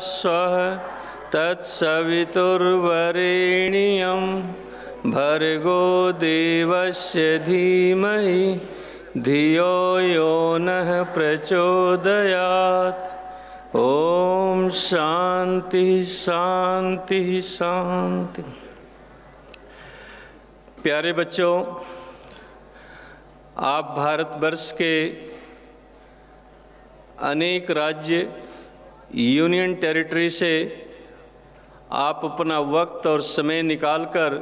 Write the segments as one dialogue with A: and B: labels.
A: स्वः तत्सवितुर्वरेण्यं भर्गो देवस्य धीमहि धियो यो नः प्रचोदयात्। ओम शांति शांति शांति। प्यारे बच्चों, आप भारतवर्ष के अनेक राज्य यूनियन टेरिटरी से आप अपना वक्त और समय निकालकर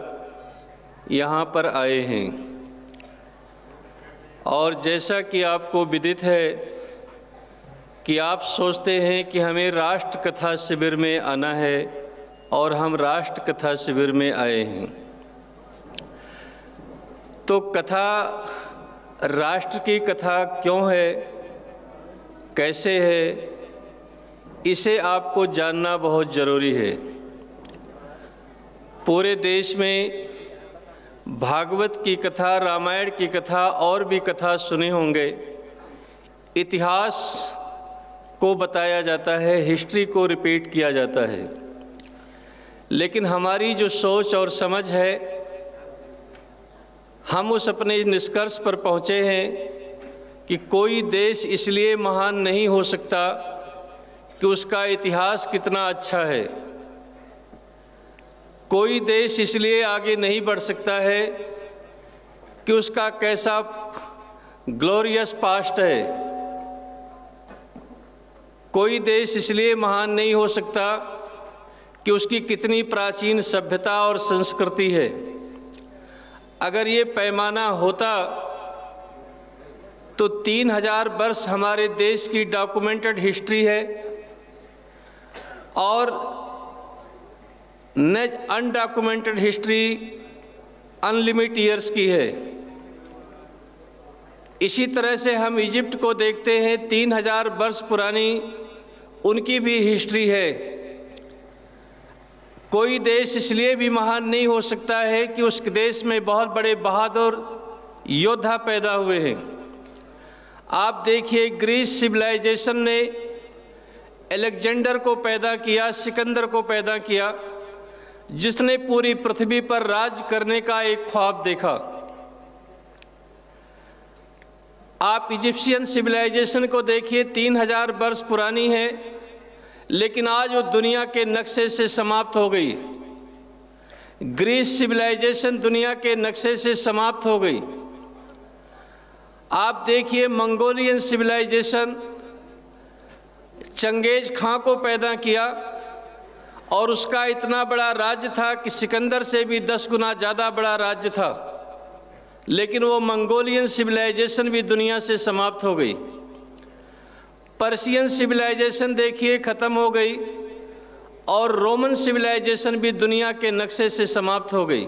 A: यहाँ पर आए हैं और जैसा कि आपको विदित है कि आप सोचते हैं कि हमें राष्ट्र कथा शिविर में आना है और हम राष्ट्र कथा शिविर में आए हैं। तो कथा, राष्ट्र की कथा क्यों है, कैसे है, इसे आपको जानना बहुत ज़रूरी है। पूरे देश में भागवत की कथा, रामायण की कथा और भी कथा सुने होंगे। इतिहास को बताया जाता है, हिस्ट्री को रिपीट किया जाता है, लेकिन हमारी जो सोच और समझ है, हम उस अपने निष्कर्ष पर पहुँचे हैं कि कोई देश इसलिए महान नहीं हो सकता कि उसका इतिहास कितना अच्छा है। कोई देश इसलिए आगे नहीं बढ़ सकता है कि उसका कैसा ग्लोरियस पास्ट है। कोई देश इसलिए महान नहीं हो सकता कि उसकी कितनी प्राचीन सभ्यता और संस्कृति है। अगर ये पैमाना होता तो 3000 वर्ष हमारे देश की डॉक्यूमेंटेड हिस्ट्री है और अनडॉक्यूमेंटेड हिस्ट्री अनलिमिटेड ईयर्स की है। इसी तरह से हम इजिप्ट को देखते हैं, 3000 वर्ष पुरानी उनकी भी हिस्ट्री है। कोई देश इसलिए भी महान नहीं हो सकता है कि उस देश में बहुत बड़े बहादुर योद्धा पैदा हुए हैं। आप देखिए, ग्रीस सिविलाइजेशन ने अलेक्जेंडर को पैदा किया, सिकंदर को पैदा किया, जिसने पूरी पृथ्वी पर राज करने का एक ख्वाब देखा। आप इजिप्शियन सिविलाइजेशन को देखिए, 3000 वर्ष पुरानी है, लेकिन आज वो दुनिया के नक्शे से समाप्त हो गई। ग्रीस सिविलाइजेशन दुनिया के नक्शे से समाप्त हो गई। आप देखिए, मंगोलियन सिविलाइजेशन चंगेज खां को पैदा किया और उसका इतना बड़ा राज्य था कि सिकंदर से भी 10 गुना ज़्यादा बड़ा राज्य था, लेकिन वो मंगोलियन सिविलाइजेशन भी दुनिया से समाप्त हो गई। पर्शियन सिविलाइजेशन देखिए ख़त्म हो गई और रोमन सिविलाइजेशन भी दुनिया के नक्शे से समाप्त हो गई।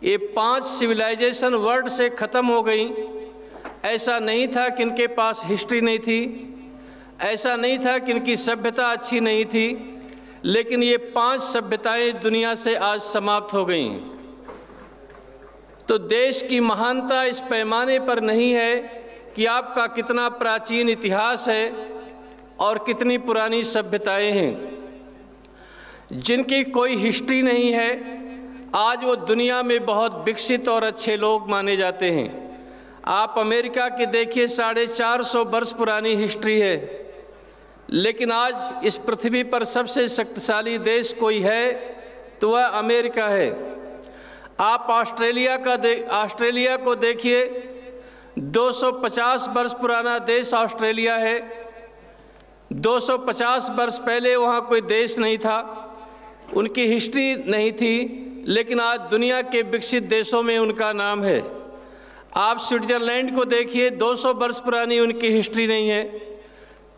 A: ये 5 सिविलाइजेशन वर्ल्ड से ख़त्म हो गई। ऐसा नहीं था कि इनके पास हिस्ट्री नहीं थी, ऐसा नहीं था कि इनकी सभ्यता अच्छी नहीं थी, लेकिन ये 5 सभ्यताएं दुनिया से आज समाप्त हो गई। तो देश की महानता इस पैमाने पर नहीं है कि आपका कितना प्राचीन इतिहास है और कितनी पुरानी सभ्यताएं हैं। जिनकी कोई हिस्ट्री नहीं है, आज वो दुनिया में बहुत विकसित और अच्छे लोग माने जाते हैं। आप अमेरिका की देखिए, 450 वर्ष पुरानी हिस्ट्री है, लेकिन आज इस पृथ्वी पर सबसे शक्तिशाली देश कोई है तो वह अमेरिका है। आप ऑस्ट्रेलिया को देखिए, 250 वर्ष पुराना देश ऑस्ट्रेलिया है। 250 वर्ष पहले वहाँ कोई देश नहीं था, उनकी हिस्ट्री नहीं थी, लेकिन आज दुनिया के विकसित देशों में उनका नाम है। आप स्विट्ज़रलैंड को देखिए, 200 वर्ष पुरानी उनकी हिस्ट्री नहीं है।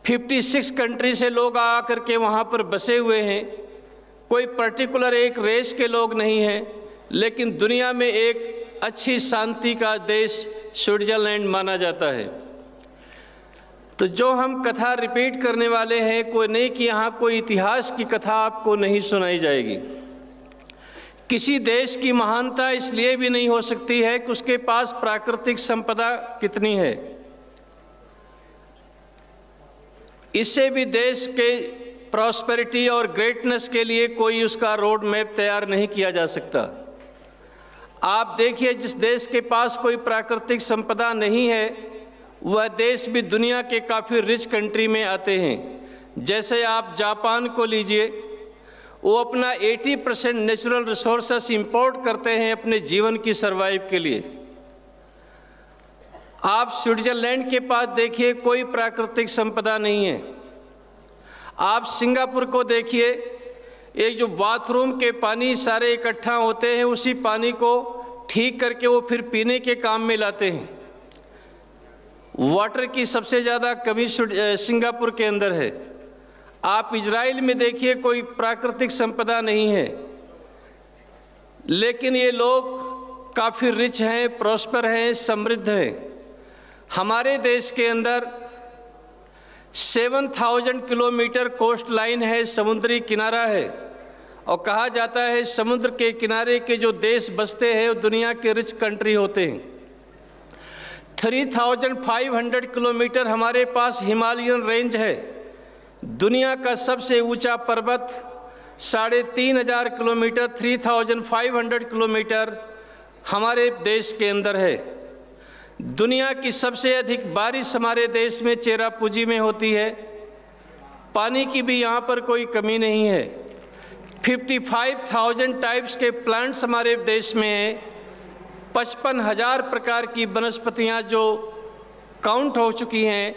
A: 56 कंट्री से लोग आकर के वहाँ पर बसे हुए हैं। कोई पर्टिकुलर एक रेस के लोग नहीं हैं, लेकिन दुनिया में एक अच्छी शांति का देश स्विट्ज़रलैंड माना जाता है। तो जो हम कथा रिपीट करने वाले हैं, कोई नहीं कि यहाँ कोई इतिहास की कथा आपको नहीं सुनाई जाएगी। किसी देश की महानता इसलिए भी नहीं हो सकती है कि उसके पास प्राकृतिक संपदा कितनी है। इससे भी देश के प्रॉस्पेरिटी और ग्रेटनेस के लिए कोई उसका रोड मैप तैयार नहीं किया जा सकता। आप देखिए, जिस देश के पास कोई प्राकृतिक संपदा नहीं है वह देश भी दुनिया के काफ़ी रिच कंट्री में आते हैं। जैसे आप जापान को लीजिए, वो अपना 80% नेचुरल रिसोर्सेस इंपोर्ट करते हैं अपने जीवन की सर्वाइव के लिए। आप स्विट्जरलैंड के पास देखिए, कोई प्राकृतिक संपदा नहीं है। आप सिंगापुर को देखिए, एक जो बाथरूम के पानी सारे इकट्ठा होते हैं, उसी पानी को ठीक करके वो फिर पीने के काम में लाते हैं। वाटर की सबसे ज़्यादा कमी सिंगापुर के अंदर है। आप इजराइल में देखिए, कोई प्राकृतिक संपदा नहीं है, लेकिन ये लोग काफ़ी रिच हैं, प्रॉस्पर हैं, समृद्ध हैं। हमारे देश के अंदर 7000 किलोमीटर कोस्ट लाइन है, समुद्री किनारा है, और कहा जाता है समुद्र के किनारे के जो देश बसते हैं वो दुनिया के रिच कंट्री होते हैं। 3500 किलोमीटर हमारे पास हिमालयन रेंज है। दुनिया का सबसे ऊंचा पर्वत 3500 किलोमीटर 3500 किलोमीटर हमारे देश के अंदर है। दुनिया की सबसे अधिक बारिश हमारे देश में चेरापूंजी में होती है। पानी की भी यहाँ पर कोई कमी नहीं है। 55,000 टाइप्स के प्लांट्स हमारे देश में हैं। 55,000 प्रकार की वनस्पतियाँ जो काउंट हो चुकी हैं,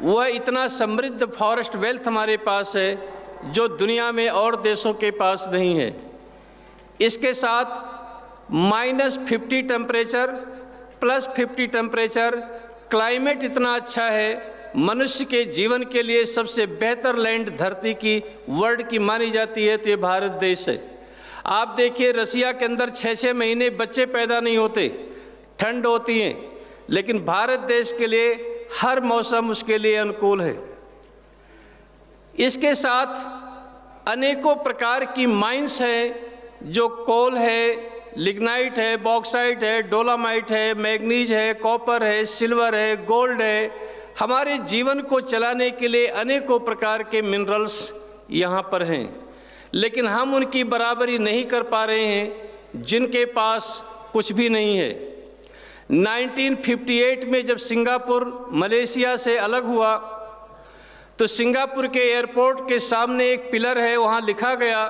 A: वह इतना समृद्ध फॉरेस्ट वेल्थ हमारे पास है जो दुनिया में और देशों के पास नहीं है। इसके साथ -50 टेम्परेचर +50 टेम्परेचर, क्लाइमेट इतना अच्छा है, मनुष्य के जीवन के लिए सबसे बेहतर लैंड धरती की वर्ल्ड की मानी जाती है तो ये भारत देश है। आप देखिए, रसिया के अंदर 6-6 महीने बच्चे पैदा नहीं होते, ठंड होती है, लेकिन भारत देश के लिए हर मौसम उसके लिए अनुकूल है। इसके साथ अनेकों प्रकार की माइंस हैं, जो कोल है, लिग्नाइट है, बॉक्साइट है, डोलामाइट है, मैग्नीज है, कॉपर है, सिल्वर है, गोल्ड है। हमारे जीवन को चलाने के लिए अनेकों प्रकार के मिनरल्स यहाँ पर हैं, लेकिन हम उनकी बराबरी नहीं कर पा रहे हैं जिनके पास कुछ भी नहीं है। 1958 में जब सिंगापुर मलेशिया से अलग हुआ तो सिंगापुर के एयरपोर्ट के सामने एक पिलर है, वहाँ लिखा गया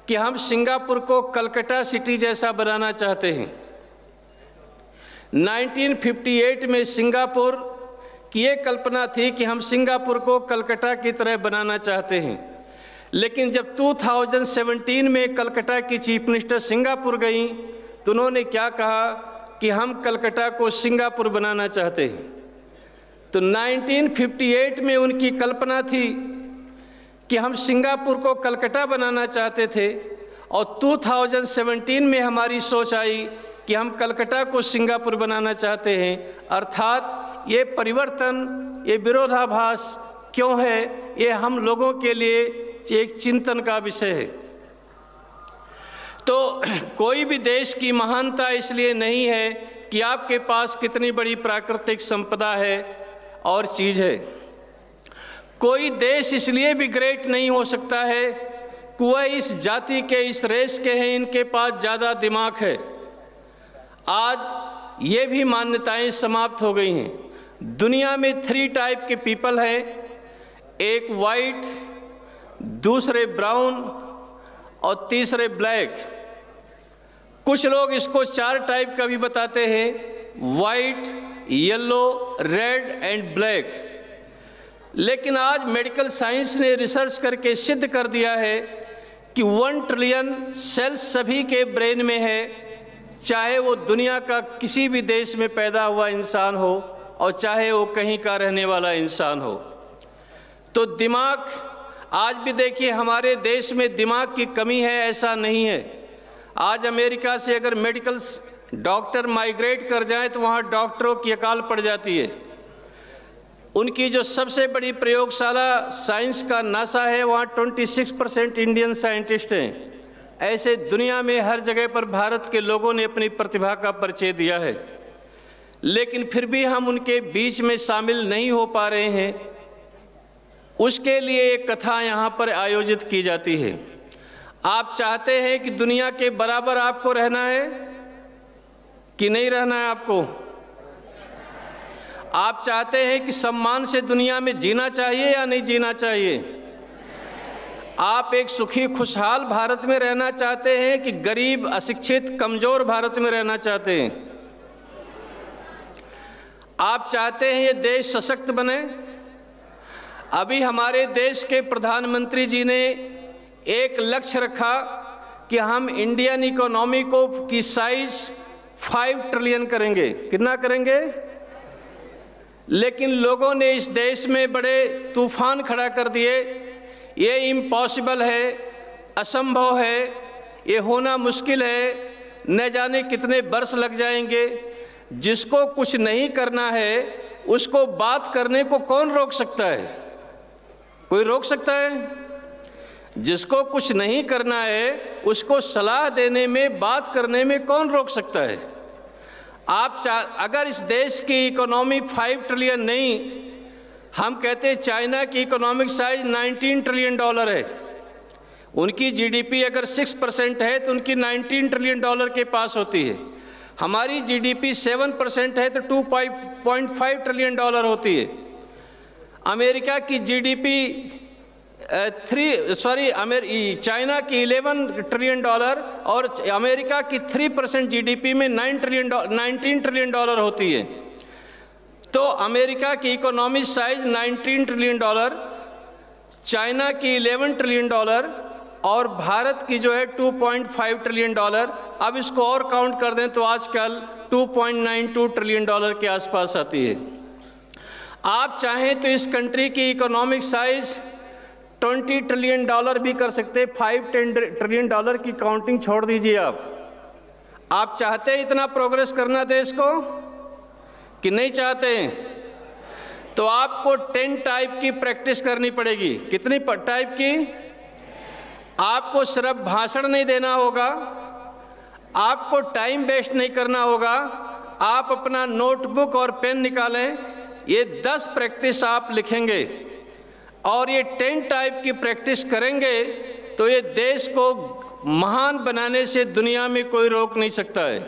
A: कि हम सिंगापुर को कलकत्ता सिटी जैसा बनाना चाहते हैं। 1958 में सिंगापुर की ये कल्पना थी कि हम सिंगापुर को कलकत्ता की तरह बनाना चाहते हैं, लेकिन जब 2017 में कलकत्ता की चीफ मिनिस्टर सिंगापुर गई तो उन्होंने क्या कहा कि हम कलकत्ता को सिंगापुर बनाना चाहते हैं। तो 1958 में उनकी कल्पना थी कि हम सिंगापुर को कलकत्ता बनाना चाहते थे, और 2017 में हमारी सोच आई कि हम कलकत्ता को सिंगापुर बनाना चाहते हैं। अर्थात ये परिवर्तन, ये विरोधाभास क्यों है, ये हम लोगों के लिए एक चिंतन का विषय है। तो कोई भी देश की महानता इसलिए नहीं है कि आपके पास कितनी बड़ी प्राकृतिक संपदा है और चीज़ है। कोई देश इसलिए भी ग्रेट नहीं हो सकता है कि वह इस जाति के, इस रेस के हैं, इनके पास ज़्यादा दिमाग है। आज ये भी मान्यताएं समाप्त हो गई हैं। दुनिया में 3 टाइप के पीपल हैं, एक वाइट, दूसरे ब्राउन और तीसरे ब्लैक। कुछ लोग इसको 4 टाइप का भी बताते हैं, white, yellow, red and black. लेकिन आज मेडिकल साइंस ने रिसर्च करके सिद्ध कर दिया है कि 1 ट्रिलियन सेल्स सभी के ब्रेन में है, चाहे वो दुनिया का किसी भी देश में पैदा हुआ इंसान हो और चाहे वो कहीं का रहने वाला इंसान हो। तो दिमाग, आज भी देखिए हमारे देश में दिमाग की कमी है ऐसा नहीं है। आज अमेरिका से अगर मेडिकल डॉक्टर माइग्रेट कर जाएं तो वहाँ डॉक्टरों की अकाल पड़ जाती है। उनकी जो सबसे बड़ी प्रयोगशाला साइंस का नासा है, वहाँ 26% इंडियन साइंटिस्ट हैं। ऐसे दुनिया में हर जगह पर भारत के लोगों ने अपनी प्रतिभा का परिचय दिया है, लेकिन फिर भी हम उनके बीच में शामिल नहीं हो पा रहे हैं। उसके लिए एक कथा यहाँ पर आयोजित की जाती है। आप चाहते हैं कि दुनिया के बराबर आपको रहना है कि नहीं रहना है आपको? आप चाहते हैं कि सम्मान से दुनिया में जीना चाहिए या नहीं जीना चाहिए? आप एक सुखी खुशहाल भारत में रहना चाहते हैं कि गरीब, अशिक्षित, कमजोर भारत में रहना चाहते हैं? आप चाहते हैं ये देश सशक्त बने? अभी हमारे देश के प्रधानमंत्री जी ने एक लक्ष्य रखा कि हम इंडियन इकोनॉमी को की साइज 5 ट्रिलियन करेंगे। कितना करेंगे? लेकिन लोगों ने इस देश में बड़े तूफान खड़ा कर दिए। ये इम्पॉसिबल है, असंभव है, ये होना मुश्किल है, न जाने कितने वर्ष लग जाएंगे। जिसको कुछ नहीं करना है उसको बात करने को कौन रोक सकता है? कोई रोक सकता है? जिसको कुछ नहीं करना है उसको सलाह देने में, बात करने में कौन रोक सकता है? अगर इस देश की इकोनॉमी 5 ट्रिलियन नहीं, हम कहते हैं चाइना की इकोनॉमिक साइज $19 ट्रिलियन है। उनकी जीडीपी अगर 6% है तो उनकी $19 ट्रिलियन के पास होती है। हमारी जीडीपी 7% है तो $2.5 ट्रिलियन होती है। अमेरिका की जीडीपी चाइना की 11 ट्रिलियन डॉलर और अमेरिका की 3% जीडीपी में $19 ट्रिलियन होती है। तो अमेरिका की इकोनॉमी साइज $19 ट्रिलियन, चाइना की $11 ट्रिलियन और भारत की जो है $2.5 ट्रिलियन। अब इसको और काउंट कर दें तो आजकल $2.92 ट्रिलियन के आसपास आती है। आप चाहें तो इस कंट्री की इकोनॉमिक साइज $20 ट्रिलियन भी कर सकते। 5-10 ट्रिलियन की काउंटिंग छोड़ दीजिए। आप चाहते हैं इतना प्रोग्रेस करना देश को कि नहीं चाहते? तो आपको 10 टाइप की प्रैक्टिस करनी पड़ेगी। कितनी टाइप की? आपको सिर्फ भाषण नहीं देना होगा, आपको टाइम वेस्ट नहीं करना होगा। आप अपना नोटबुक और पेन निकालें, ये 10 प्रैक्टिस आप लिखेंगे और ये 10 टाइप की प्रैक्टिस करेंगे तो ये देश को महान बनाने से दुनिया में कोई रोक नहीं सकता है।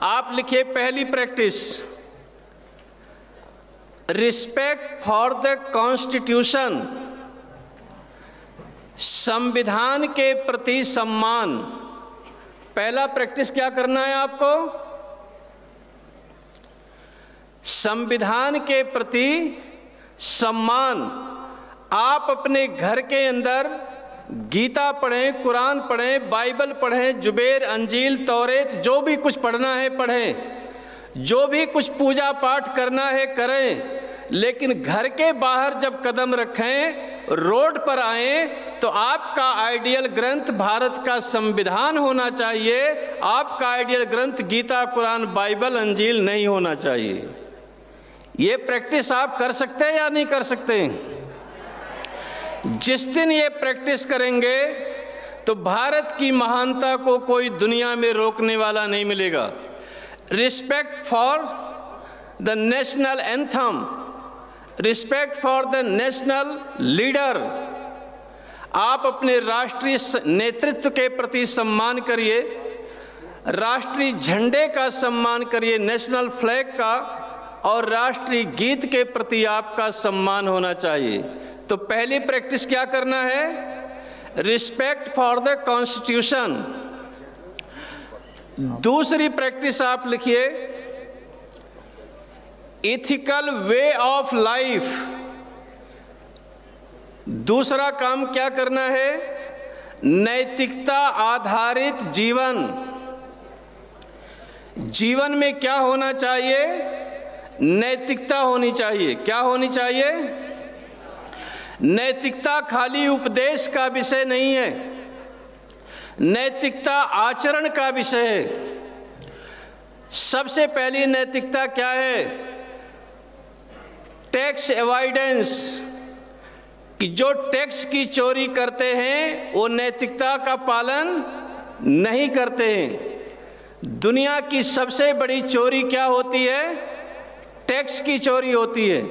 A: आप लिखिए पहली practice, respect for the constitution, संविधान के प्रति सम्मान। पहला प्रैक्टिस क्या करना है आपको? संविधान के प्रति सम्मान। आप अपने घर के अंदर गीता पढ़ें, कुरान पढ़ें, बाइबल पढ़ें, जुबेर, अंजील, तौरेत, जो भी कुछ पढ़ना है पढ़ें, जो भी कुछ पूजा पाठ करना है करें। लेकिन घर के बाहर जब कदम रखें, रोड पर आएं, तो आपका आइडियल ग्रंथ भारत का संविधान होना चाहिए। आपका आइडियल ग्रंथ गीता, कुरान, बाइबल, अंजील नहीं होना चाहिए। ये प्रैक्टिस आप कर सकते हैं या नहीं कर सकते? जिस दिन ये प्रैक्टिस करेंगे तो भारत की महानता को कोई दुनिया में रोकने वाला नहीं मिलेगा। Respect for the national anthem, respect for the national leader. आप अपने राष्ट्रीय नेतृत्व के प्रति सम्मान करिए, राष्ट्रीय झंडे का सम्मान करिए, नेशनल फ्लैग का, और राष्ट्रीय गीत के प्रति आपका सम्मान होना चाहिए। तो पहली प्रैक्टिस क्या करना है? Respect for the constitution. दूसरी प्रैक्टिस आप लिखिए, इथिकल वे ऑफ लाइफ। दूसरा काम क्या करना है? नैतिकता आधारित जीवन। जीवन में क्या होना चाहिए? नैतिकता होनी चाहिए। क्या होनी चाहिए? नैतिकता खाली उपदेश का विषय नहीं है, नैतिकता आचरण का विषय है। सबसे पहली नैतिकता क्या है? टैक्स अवॉइडेंस, कि जो टैक्स की चोरी करते हैं वो नैतिकता का पालन नहीं करते हैं। दुनिया की सबसे बड़ी चोरी क्या होती है? टैक्स की चोरी होती है।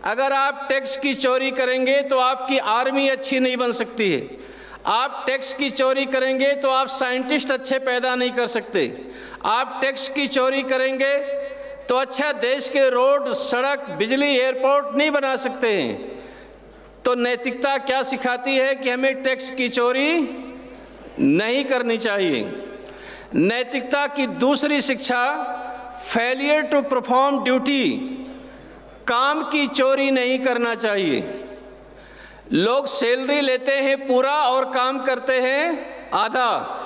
A: अगर आप टैक्स की चोरी करेंगे तो आपकी आर्मी अच्छी नहीं बन सकती है। आप टैक्स की चोरी करेंगे तो आप साइंटिस्ट अच्छे पैदा नहीं कर सकते। आप टैक्स की चोरी करेंगे तो अच्छा देश के रोड, सड़क, बिजली, एयरपोर्ट नहीं बना सकते हैं। तो नैतिकता क्या सिखाती है कि हमें टैक्स की चोरी नहीं करनी चाहिए। नैतिकता की दूसरी शिक्षा, फेलियर टू परफॉर्म ड्यूटी, काम की चोरी नहीं करना चाहिए। लोग सैलरी लेते हैं पूरा और काम करते हैं आधा।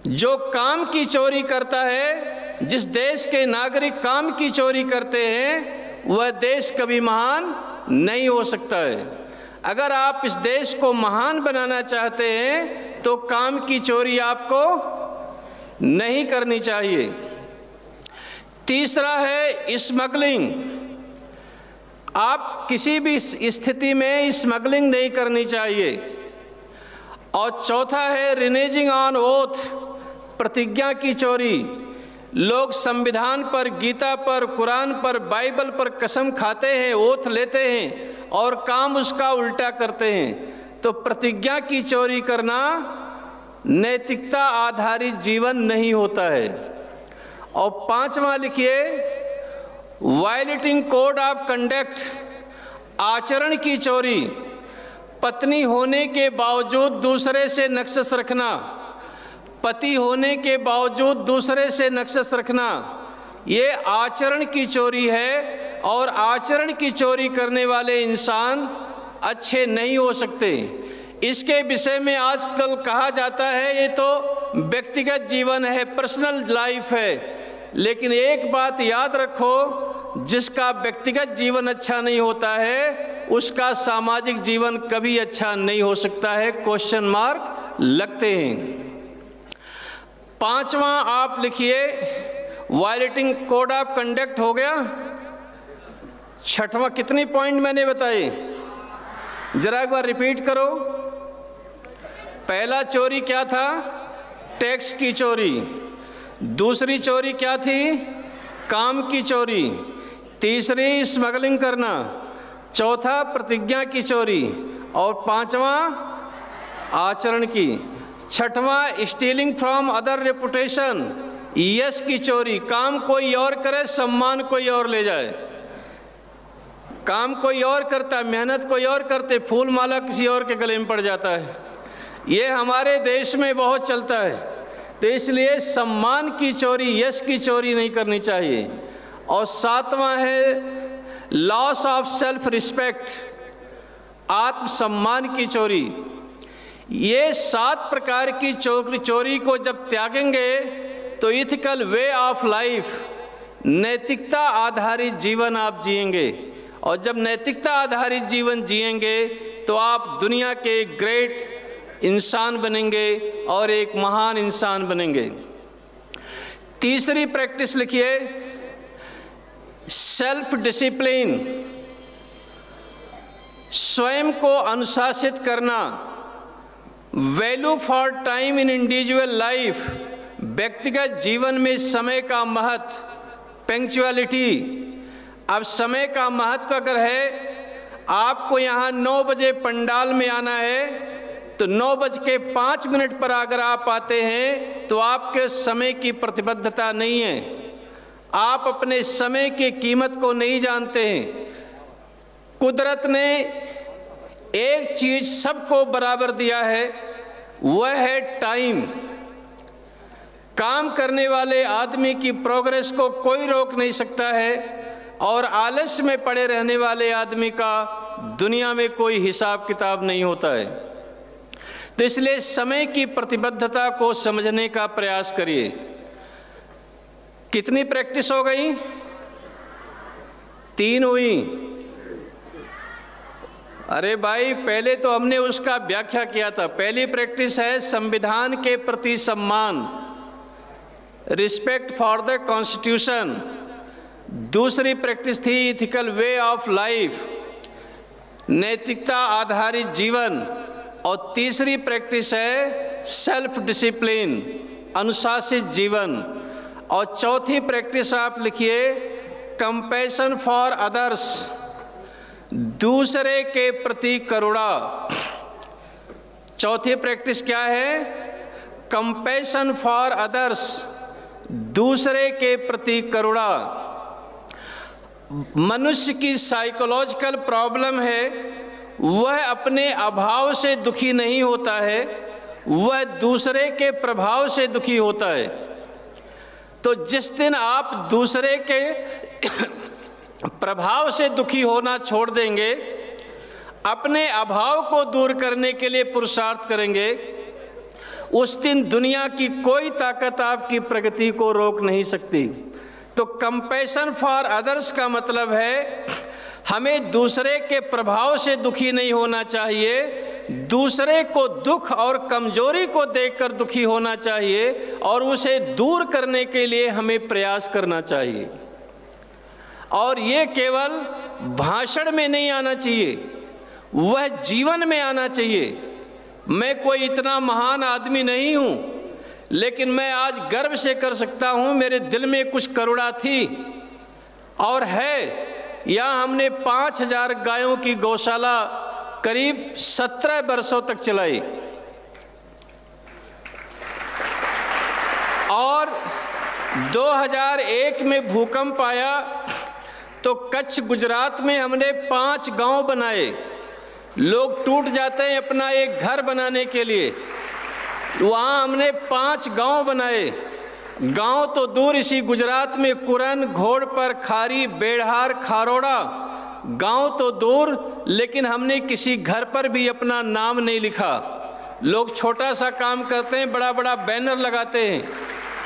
A: जो काम की चोरी करता है, जिस देश के नागरिक काम की चोरी करते हैं, वह देश कभी महान नहीं हो सकता है। अगर आप इस देश को महान बनाना चाहते हैं तो काम की चोरी आपको नहीं करनी चाहिए। तीसरा है स्मगलिंग। आप किसी भी स्थिति में स्मगलिंग नहीं करनी चाहिए। और चौथा है रिनेजिंग ऑन ओथ, प्रतिज्ञा की चोरी। लोग संविधान पर, गीता पर, कुरान पर, बाइबल पर कसम खाते हैं, ओथ लेते हैं और काम उसका उल्टा करते हैं। तो प्रतिज्ञा की चोरी करना नैतिकता आधारित जीवन नहीं होता है। और पांचवा लिखिए, वायलेटिंग कोड ऑफ कंडक्ट, आचरण की चोरी। पत्नी होने के बावजूद दूसरे से नक्शस रखना, पति होने के बावजूद दूसरे से नक्शस रखना, ये आचरण की चोरी है। और आचरण की चोरी करने वाले इंसान अच्छे नहीं हो सकते। इसके विषय में आजकल कहा जाता है ये तो व्यक्तिगत जीवन है, पर्सनल लाइफ है। लेकिन एक बात याद रखो, जिसका व्यक्तिगत जीवन अच्छा नहीं होता है उसका सामाजिक जीवन कभी अच्छा नहीं हो सकता है। क्वेश्चन मार्क लगते हैं। पांचवा आप लिखिए, वायलेटिंग कोड ऑफ कंडक्ट हो गया। छठवां, कितनी पॉइंट मैंने बताए, जरा एक बार रिपीट करो। पहला चोरी क्या था? टैक्स की चोरी। दूसरी चोरी क्या थी? काम की चोरी। तीसरी स्मगलिंग करना। चौथा प्रतिज्ञा की चोरी। और पांचवा आचरण की। छठवां स्टीलिंग फ्रॉम अदर रेपुटेशन, यश की चोरी। काम कोई और करे, सम्मान कोई और ले जाए। काम कोई और करता, मेहनत कोई और करते, फूल माला किसी और के गले में पड़ जाता है। ये हमारे देश में बहुत चलता है। तो इसलिए सम्मान की चोरी, यश की चोरी नहीं करनी चाहिए। और सातवां है लॉस ऑफ सेल्फ रिस्पेक्ट, आत्मसम्मान की चोरी। ये 7 प्रकार की चोरी को जब त्यागेंगे तो इथिकल वे ऑफ लाइफ, नैतिकता आधारित जीवन आप जिएंगे। और जब नैतिकता आधारित जीवन जिएंगे तो आप दुनिया के ग्रेट इंसान बनेंगे और एक महान इंसान बनेंगे। तीसरी प्रैक्टिस लिखिए, सेल्फ डिसिप्लिन, स्वयं को अनुशासित करना। Value for time in individual life, व्यक्तिगत जीवन में समय का महत्व। पंक्चुअलिटी, अब समय का महत्व अगर है, आपको यहाँ 9 बजे पंडाल में आना है तो 9:05 पर अगर आप आते हैं तो आपके समय की प्रतिबद्धता नहीं है। आप अपने समय की कीमत को नहीं जानते हैं। कुदरत ने एक चीज सबको बराबर दिया है, वह है टाइम। काम करने वाले आदमी की प्रोग्रेस को कोई रोक नहीं सकता है और आलस्य में पड़े रहने वाले आदमी का दुनिया में कोई हिसाब किताब नहीं होता है। तो इसलिए समय की प्रतिबद्धता को समझने का प्रयास करिए। कितनी प्रैक्टिस हो गई? 3 हुई। अरे भाई, पहले तो हमने उसका व्याख्या किया था। पहली प्रैक्टिस है संविधान के प्रति सम्मान, रिस्पेक्ट फॉर द कॉन्स्टिट्यूशन। दूसरी प्रैक्टिस थी इथिकल वे ऑफ लाइफ, नैतिकता आधारित जीवन। और तीसरी प्रैक्टिस है सेल्फ डिसिप्लिन, अनुशासित जीवन। और चौथी प्रैक्टिस आप लिखिए कंपैशन फॉर अदर्स, दूसरे के प्रति करुणा। चौथी प्रैक्टिस क्या है? कंपैशन फॉर अदर्स, दूसरे के प्रति करुणा। मनुष्य की साइकोलॉजिकल प्रॉब्लम है, वह अपने अभाव से दुखी नहीं होता है, वह दूसरे के प्रभाव से दुखी होता है। तो जिस दिन आप दूसरे के प्रभाव से दुखी होना छोड़ देंगे, अपने अभाव को दूर करने के लिए पुरुषार्थ करेंगे, उस दिन दुनिया की कोई ताकत आपकी प्रगति को रोक नहीं सकती। तो कंपैशन फॉर अदर्स का मतलब है हमें दूसरे के प्रभाव से दुखी नहीं होना चाहिए, दूसरे को दुख और कमजोरी को देखकर दुखी होना चाहिए और उसे दूर करने के लिए हमें प्रयास करना चाहिए। और ये केवल भाषण में नहीं आना चाहिए, वह जीवन में आना चाहिए। मैं कोई इतना महान आदमी नहीं हूँ, लेकिन मैं आज गर्व से कर सकता हूँ मेरे दिल में कुछ करुणा थी और है। यहाँ हमने 5000 गायों की गौशाला करीब 17 वर्षों तक चलाई और 2001 में भूकंप आया तो कच्छ गुजरात में हमने 5 गांव बनाए। लोग टूट जाते हैं अपना एक घर बनाने के लिए, वहाँ हमने 5 गांव बनाए। गांव तो दूर, इसी गुजरात में कुरन, घोड़पर, खारी, बेड़हार, खारोड़ा, गांव तो दूर, लेकिन हमने किसी घर पर भी अपना नाम नहीं लिखा। लोग छोटा सा काम करते हैं, बड़ा बड़ा बैनर लगाते हैं,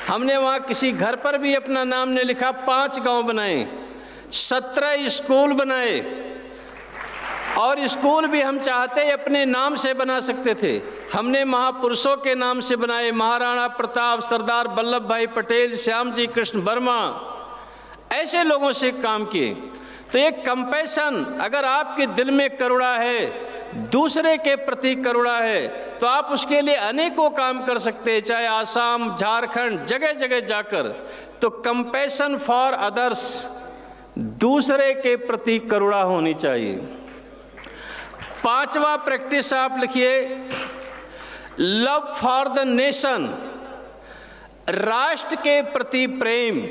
A: हमने वहाँ किसी घर पर भी अपना नाम नहीं लिखा। 5 गांव बनाए, 17 स्कूल बनाए और स्कूल भी हम चाहते अपने नाम से बना सकते थे। हमने महापुरुषों के नाम से बनाए, महाराणा प्रताप, सरदार वल्लभ भाई पटेल, श्याम जी कृष्ण वर्मा, ऐसे लोगों से काम किए। तो ये कंपैशन, अगर आपके दिल में करुणा है, दूसरे के प्रति करुणा है, तो आप उसके लिए अनेकों काम कर सकते हैं, चाहे आसाम, झारखंड, जगह जगह जाकर। तो कंपैशन फॉर अदर्स, दूसरे के प्रति करुणा होनी चाहिए। 5वां प्रैक्टिस आप लिखिए, लव फॉर द नेशन, राष्ट्र के प्रति प्रेम।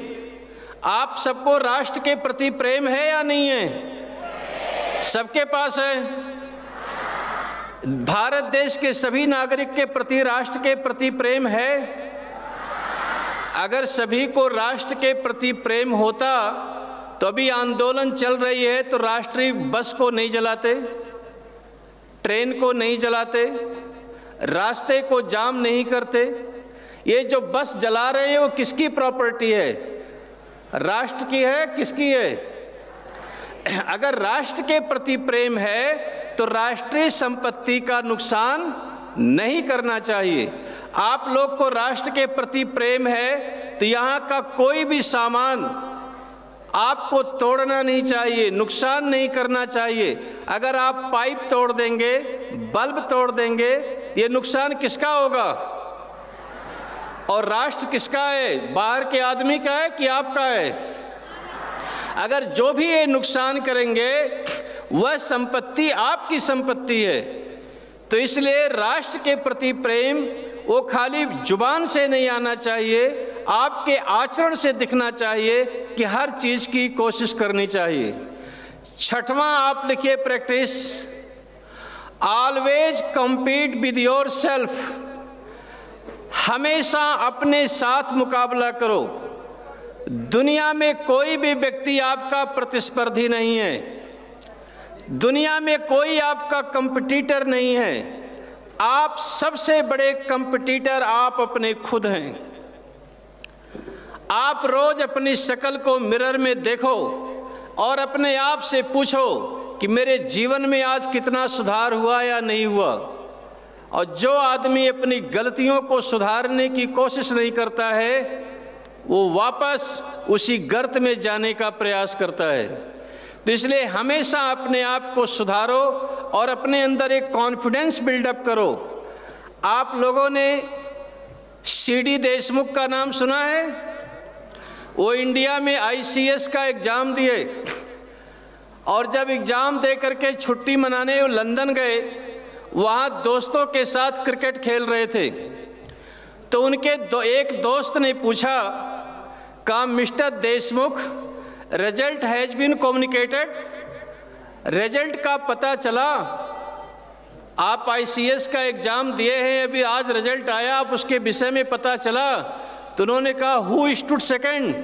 A: आप सबको राष्ट्र के प्रति प्रेम है या नहीं है? सबके पास है। भारत देश के सभी नागरिक के प्रति राष्ट्र के प्रति प्रेम है। अगर सभी को राष्ट्र के प्रति प्रेम होता तो अभी आंदोलन चल रही है तो राष्ट्रीय बस को नहीं जलाते, ट्रेन को नहीं जलाते, रास्ते को जाम नहीं करते। ये जो बस जला रहे हैं वो किसकी प्रॉपर्टी है? राष्ट्र की है, किसकी है? अगर राष्ट्र के प्रति प्रेम है तो राष्ट्रीय संपत्ति का नुकसान नहीं करना चाहिए। आप लोग को राष्ट्र के प्रति प्रेम है तो यहाँ का कोई भी सामान आपको तोड़ना नहीं चाहिए, नुकसान नहीं करना चाहिए। अगर आप पाइप तोड़ देंगे, बल्ब तोड़ देंगे, ये नुकसान किसका होगा? और राष्ट्र किसका है? बाहर के आदमी का है कि आपका है? अगर जो भी ये नुकसान करेंगे वह संपत्ति आपकी संपत्ति है। तो इसलिए राष्ट्र के प्रति प्रेम वो खाली जुबान से नहीं आना चाहिए, आपके आचरण से दिखना चाहिए कि हर चीज की कोशिश करनी चाहिए। 6वां आप लिखिए practice, always compete with your self, हमेशा अपने साथ मुकाबला करो। दुनिया में कोई भी व्यक्ति आपका प्रतिस्पर्धी नहीं है, दुनिया में कोई आपका कंपटीटर नहीं है। आप सबसे बड़े कंपटीटर आप अपने खुद हैं। आप रोज अपनी शक्ल को मिरर में देखो और अपने आप से पूछो कि मेरे जीवन में आज कितना सुधार हुआ या नहीं हुआ। और जो आदमी अपनी गलतियों को सुधारने की कोशिश नहीं करता है वो वापस उसी गर्त में जाने का प्रयास करता है। तो इसलिए हमेशा अपने आप को सुधारो और अपने अंदर एक कॉन्फिडेंस बिल्डअप करो। आप लोगों ने सीडी देशमुख का नाम सुना है? वो इंडिया में ICS का एग्ज़ाम दिए और जब एग्ज़ाम दे करके छुट्टी मनाने वो लंदन गए, वहाँ दोस्तों के साथ क्रिकेट खेल रहे थे। तो उनके एक दोस्त ने पूछा, कहा mister Deshmukh, result has been communicated, result का पता चला, आप ICS का एग्ज़ाम दिए हैं, अभी आज रिजल्ट आया, आप उसके विषय में पता चला। तो उन्होंने कहा हु स्टूड सेकंड,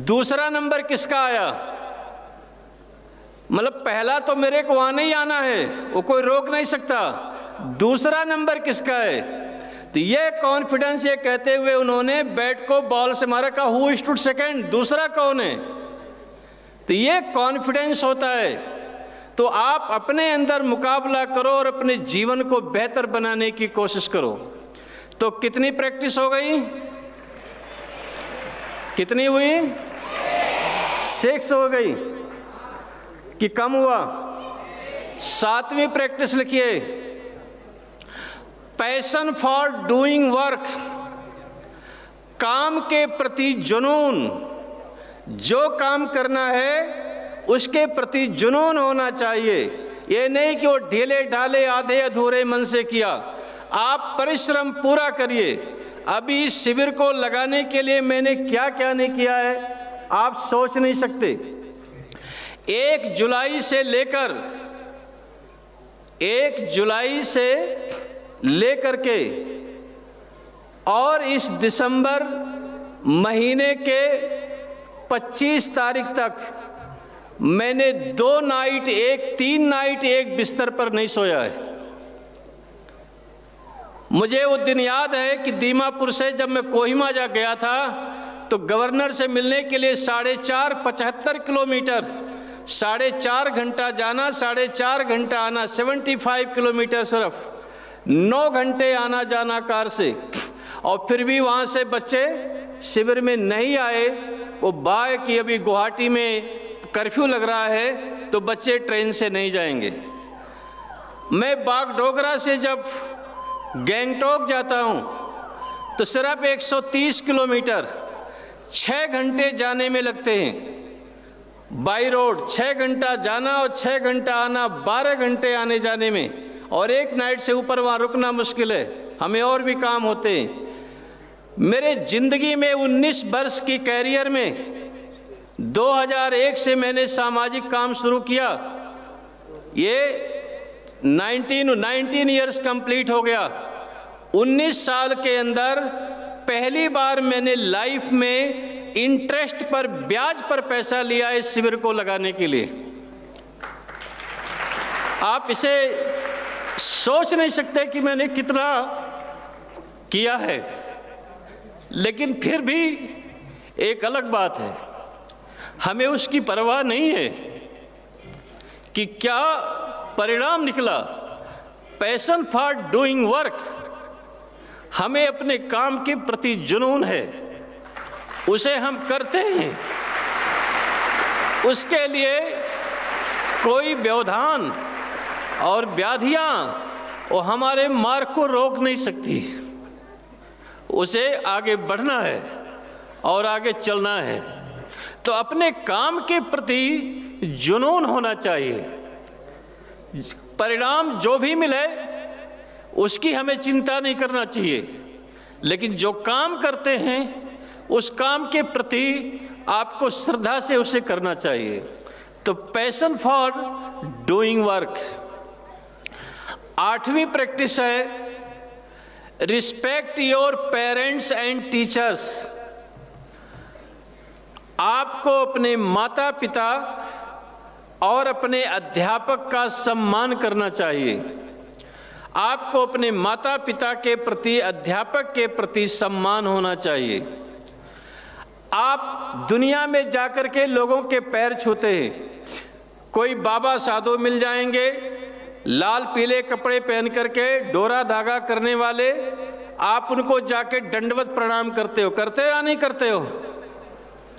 A: दूसरा नंबर किसका आया? मतलब पहला तो मेरे को वहाँ नहीं आना है, वो कोई रोक नहीं सकता, दूसरा नंबर किसका है? तो ये कॉन्फिडेंस ये कहते हुए उन्होंने बैट को बॉल से मारा, कहा हु स्टूड सेकंड, दूसरा कौन है? तो ये कॉन्फिडेंस होता है। तो आप अपने अंदर मुकाबला करो और अपने जीवन को बेहतर बनाने की कोशिश करो। तो कितनी प्रैक्टिस हो गई? कितनी हुई? 6 हो गई कि कम हुआ? 7वीं प्रैक्टिस लिखिए, पैशन फॉर डूइंग वर्क, काम के प्रति जुनून, जो काम करना है उसके प्रति जुनून होना चाहिए। ये नहीं कि वो ढीले ढाले आधे अधूरे मन से किया, आप परिश्रम पूरा करिए। अभी इस शिविर को लगाने के लिए मैंने क्या क्या नहीं किया है आप सोच नहीं सकते। 1 जुलाई से लेकर के और इस दिसंबर महीने के 25 तारीख तक मैंने 2 नाइट 3 नाइट एक बिस्तर पर नहीं सोया है। मुझे वो दिन याद है कि दीमापुर से जब मैं कोहिमा जा गया था तो गवर्नर से मिलने के लिए 4.5 किलोमीटर, 4.5 घंटा जाना, 4.5 घंटा आना, 75 किलोमीटर सिर्फ 9 घंटे आना जाना कार से। और फिर भी वहाँ से बच्चे शिविर में नहीं आए। वो बाय कि अभी गुवाहाटी में कर्फ्यू लग रहा है तो बच्चे ट्रेन से नहीं जाएंगे। मैं बागडोगरा से जब गैंगटॉक जाता हूँ तो सिर्फ 130 किलोमीटर 6 घंटे जाने में लगते हैं। बाई रोड 6 घंटा जाना और 6 घंटा आना, 12 घंटे आने जाने में, और एक नाइट से ऊपर वहाँ रुकना मुश्किल है, हमें और भी काम होते हैं। मेरे ज़िंदगी में 19 वर्ष की कैरियर में 2001 से मैंने सामाजिक काम शुरू किया। ये 19 ईयर्स कंप्लीट हो गया। 19 साल के अंदर पहली बार मैंने लाइफ में इंटरेस्ट पर, ब्याज पर पैसा लिया इस शिविर को लगाने के लिए। आप इसे सोच नहीं सकते कि मैंने कितना किया है। लेकिन फिर भी एक अलग बात है, हमें उसकी परवाह नहीं है कि क्या परिणाम निकला। पैशन फॉर डूइंग वर्क, हमें अपने काम के प्रति जुनून है, उसे हम करते हैं। उसके लिए कोई व्यवधान और व्याधियां वो हमारे मार्ग को रोक नहीं सकती। उसे आगे बढ़ना है और आगे चलना है। तो अपने काम के प्रति जुनून होना चाहिए। परिणाम जो भी मिले उसकी हमें चिंता नहीं करना चाहिए, लेकिन जो काम करते हैं उस काम के प्रति आपको श्रद्धा से उसे करना चाहिए। तो पैशन फॉर डूइंग वर्क। 8वीं प्रैक्टिस है, respect your parents and teachers. आपको अपने माता पिता और अपने अध्यापक का सम्मान करना चाहिए। आपको अपने माता पिता के प्रति, अध्यापक के प्रति सम्मान होना चाहिए। आप दुनिया में जाकर के लोगों के पैर छूते हैं। कोई बाबा साधु मिल जाएंगे, लाल पीले कपड़े पहन करके डोरा धागा करने वाले, आप उनको जाके दंडवत प्रणाम करते हो। करते हो या नहीं करते हो?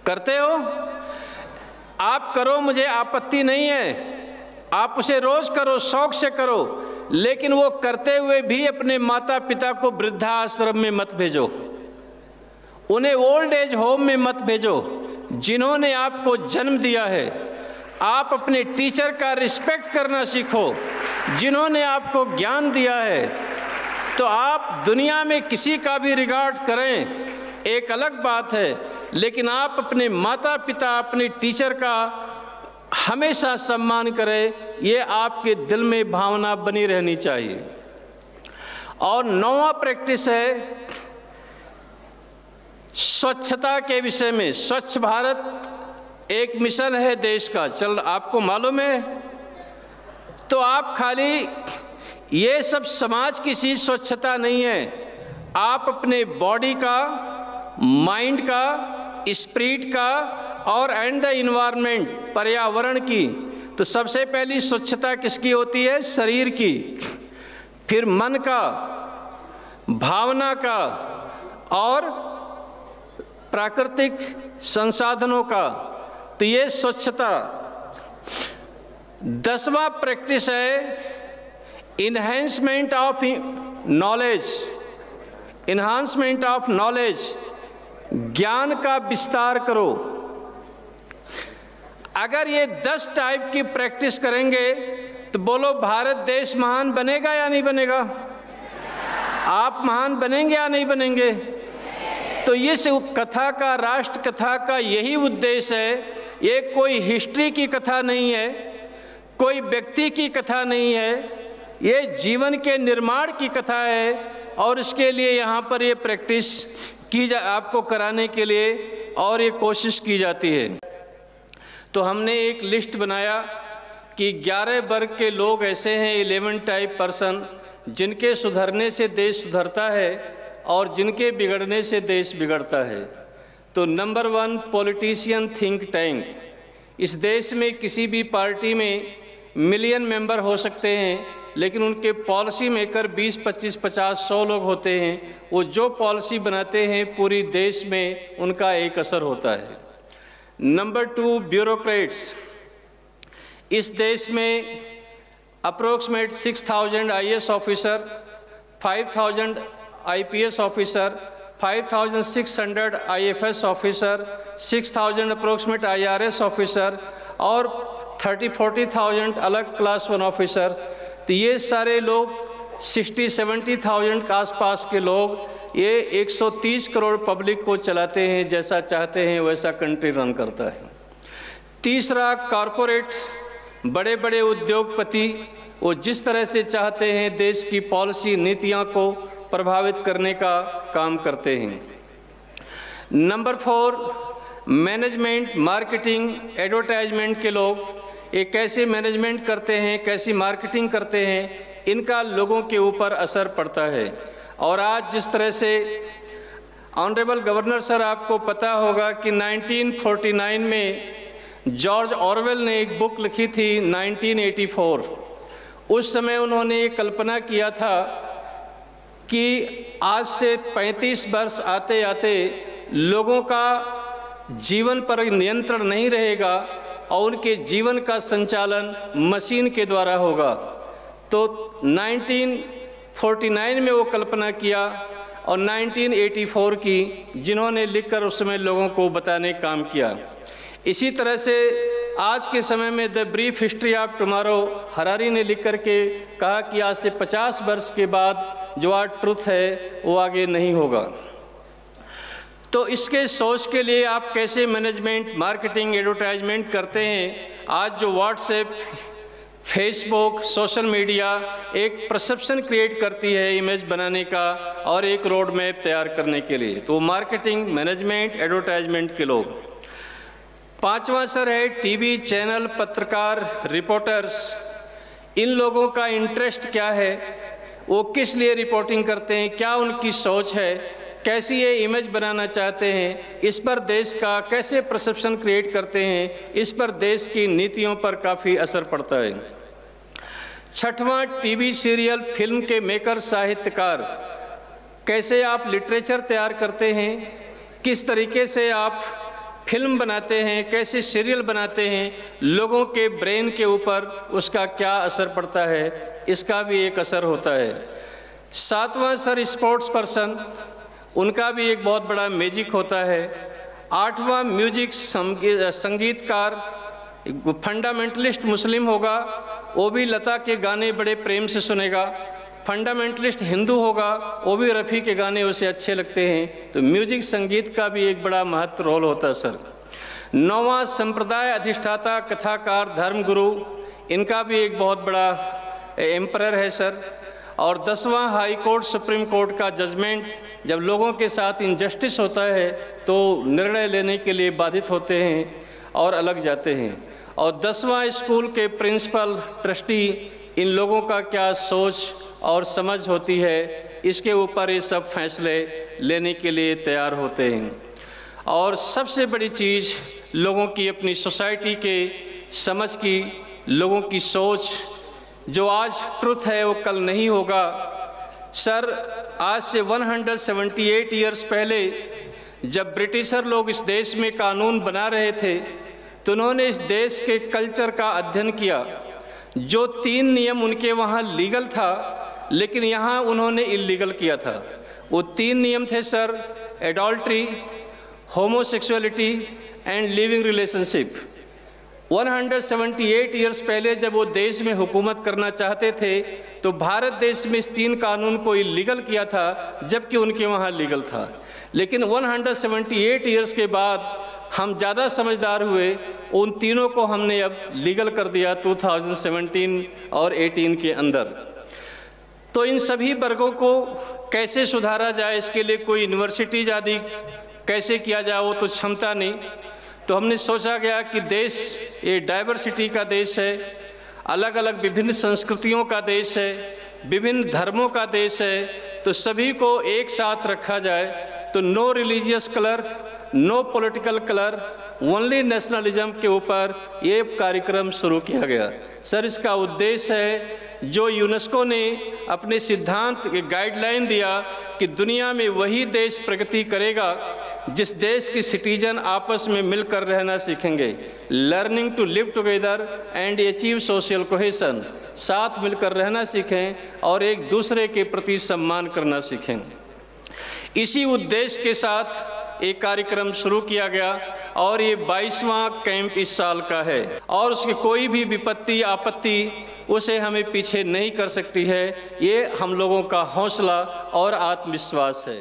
A: करते हो? आप करो, मुझे आपत्ति नहीं है, आप उसे रोज करो, शौक से करो, लेकिन वो करते हुए भी अपने माता पिता को वृद्धाश्रम में मत भेजो। उन्हें ओल्ड एज होम में मत भेजो जिन्होंने आपको जन्म दिया है। आप अपने टीचर का रिस्पेक्ट करना सीखो जिन्होंने आपको ज्ञान दिया है। तो आप दुनिया में किसी का भी रिगार्ड करें एक अलग बात है, लेकिन आप अपने माता पिता, अपने टीचर का हमेशा सम्मान करें, ये आपके दिल में भावना बनी रहनी चाहिए। और 9वां प्रैक्टिस है स्वच्छता के विषय में। स्वच्छ भारत एक मिशन है देश का, चल आपको मालूम है। तो आप खाली ये सब समाज की चीज स्वच्छता नहीं है, आप अपने बॉडी का, माइंड का, स्पिरिट का और एंड द इन्वायरमेंट, पर्यावरण की। तो सबसे पहली स्वच्छता किसकी होती है? शरीर की, फिर मन का, भावना का और प्राकृतिक संसाधनों का। तो ये स्वच्छता। 10वां प्रैक्टिस है enhancement of knowledge. Enhancement of knowledge, ज्ञान का विस्तार करो। अगर ये 10 टाइप की प्रैक्टिस करेंगे तो बोलो भारत देश महान बनेगा या नहीं बनेगा? आप महान बनेंगे या नहीं बनेंगे? तो ये कथा का, राष्ट्र कथा का यही उद्देश्य है। ये कोई हिस्ट्री की कथा नहीं है, कोई व्यक्ति की कथा नहीं है, ये जीवन के निर्माण की कथा है। और इसके लिए यहाँ पर ये प्रैक्टिस आपको कराने के लिए और ये कोशिश की जाती है। तो हमने एक लिस्ट बनाया कि 11 वर्ग के लोग ऐसे हैं, 11 टाइप पर्सन, जिनके सुधरने से देश सुधरता है और जिनके बिगड़ने से देश बिगड़ता है। तो नंबर 1 पॉलिटिशियन थिंक टैंक। इस देश में किसी भी पार्टी में मिलियन मेंबर हो सकते हैं, लेकिन उनके पॉलिसी मेकर 20, 25, 50, 100 लोग होते हैं। वो जो पॉलिसी बनाते हैं पूरी देश में उनका एक असर होता है। Number 2 bureaucrats. इस देश में approximate 6000 IAS officer, 5000 IPS officer, 5600 IFS officer, 6000 approximate IRS officer और 30-40,000 अलग क्लास 1 ऑफिसर। तो ये सारे लोग 60-70,000 के आसपास के लोग ये 130 करोड़ पब्लिक को चलाते हैं, जैसा चाहते हैं वैसा कंट्री रन करता है। तीसरा कॉरपोरेट, बड़े बड़े उद्योगपति, वो जिस तरह से चाहते हैं देश की पॉलिसी नीतियों को प्रभावित करने का काम करते हैं। नंबर 4 मैनेजमेंट, मार्केटिंग, एडवर्टाइजमेंट के लोग, ये कैसे मैनेजमेंट करते हैं, कैसी मार्केटिंग करते हैं, इनका लोगों के ऊपर असर पड़ता है। और आज जिस तरह से ऑनरेबल गवर्नर सर, आपको पता होगा कि 1949 में जॉर्ज ऑरवेल ने एक बुक लिखी थी 1984। उस समय उन्होंने ये कल्पना किया था कि आज से 35 वर्ष आते आते लोगों का जीवन पर नियंत्रण नहीं रहेगा और उनके जीवन का संचालन मशीन के द्वारा होगा। तो 1949 में वो कल्पना किया और 1984 की जिन्होंने लिखकर उस समय लोगों को बताने काम किया। इसी तरह से आज के समय में the brief history of tomorrow Harari ने लिख कर के कहा कि आज से 50 वर्ष के बाद जो आज ट्रुथ है वो आगे नहीं होगा। तो इसके सोच के लिए आप कैसे मैनेजमेंट, मार्केटिंग, एडवर्टाइजमेंट करते हैं। आज जो व्हाट्सएप, फेसबुक, सोशल मीडिया एक परसेप्शन क्रिएट करती है इमेज बनाने का और एक रोड मैप तैयार करने के लिए। तो मार्केटिंग, मैनेजमेंट, एडवर्टाइजमेंट के लोग। 5वां सर है टीवी चैनल, पत्रकार, रिपोर्टर्स। इन लोगों का इंटरेस्ट क्या है, वो किस लिए रिपोर्टिंग करते हैं, क्या उनकी सोच है, कैसी ये इमेज बनाना चाहते हैं, इस पर देश का कैसे परसेप्शन क्रिएट करते हैं, इस पर देश की नीतियों पर काफ़ी असर पड़ता है। 6वां टीवी सीरियल, फिल्म के मेकर, साहित्यकार, कैसे आप लिटरेचर तैयार करते हैं, किस तरीके से आप फिल्म बनाते हैं, कैसे सीरियल बनाते हैं, लोगों के ब्रेन के ऊपर उसका क्या असर पड़ता है, इसका भी एक असर होता है। 7वां सर स्पोर्ट्स पर्सन, उनका भी एक बहुत बड़ा मैजिक होता है। 8वां म्यूजिक संगीतकार फंडामेंटलिस्ट मुस्लिम होगा, वो भी लता के गाने बड़े प्रेम से सुनेगा। फंडामेंटलिस्ट हिंदू होगा, वो भी रफ़ी के गाने उसे अच्छे लगते हैं। तो म्यूजिक संगीत का भी एक बड़ा महत्व रोल होता है सर। 9वां संप्रदाय अधिष्ठाता कथाकार धर्मगुरु, इनका भी एक बहुत बड़ा एम्परर है सर। और 10वां हाई कोर्ट सुप्रीम कोर्ट का जजमेंट, जब लोगों के साथ इनजस्टिस होता है तो निर्णय लेने के लिए बाधित होते हैं और अलग जाते हैं। और 10वां स्कूल के प्रिंसिपल ट्रस्टी, इन लोगों का क्या सोच और समझ होती है, इसके ऊपर ये सब फैसले लेने के लिए तैयार होते हैं। और सबसे बड़ी चीज़ लोगों की अपनी सोसाइटी के समझ की, लोगों की सोच, जो आज ट्रुथ है वो कल नहीं होगा सर। आज से 178 ईयर्स पहले जब ब्रिटिशर लोग इस देश में कानून बना रहे थे तो उन्होंने इस देश के कल्चर का अध्ययन किया। जो 3 नियम उनके वहाँ लीगल था लेकिन यहाँ उन्होंने इल्लीगल किया था। वो 3 नियम थे sir, adultery, homosexuality and living relationship. 178 years पहले जब वो देश में हुकूमत करना चाहते थे तो भारत देश में इस 3 कानून को इल्लीगल किया था, जबकि उनके वहाँ लीगल था। लेकिन 178 ईयर्स के बाद हम ज़्यादा समझदार हुए, उन तीनों को हमने अब लीगल कर दिया 2017 और 18 के अंदर। तो इन सभी वर्गों को कैसे सुधारा जाए, इसके लिए कोई यूनिवर्सिटी आदि कैसे किया जाए वो तो क्षमता नहीं। तो हमने सोचा गया कि देश ये डाइवर्सिटी का देश है, अलग अलग विभिन्न संस्कृतियों का देश है, विभिन्न धर्मों का देश है, तो सभी को एक साथ रखा जाए। तो no religious colour, no political colour, only nationalism के ऊपर ये कार्यक्रम शुरू किया गया सर। इसका उद्देश्य है जो यूनेस्को ने अपने सिद्धांत गाइडलाइन दिया कि दुनिया में वही देश प्रगति करेगा जिस देश के सिटीजन आपस में मिलकर रहना सीखेंगे, learning to live together and achieve social cohesion, साथ मिलकर रहना सीखें और एक दूसरे के प्रति सम्मान करना सीखें। इसी उद्देश्य के साथ एक कार्यक्रम शुरू किया गया और ये 22वां कैंप इस साल का है और उसकी कोई भी विपत्ति आपत्ति उसे हमें पीछे नहीं कर सकती है। ये हम लोगों का हौसला और आत्मविश्वास है।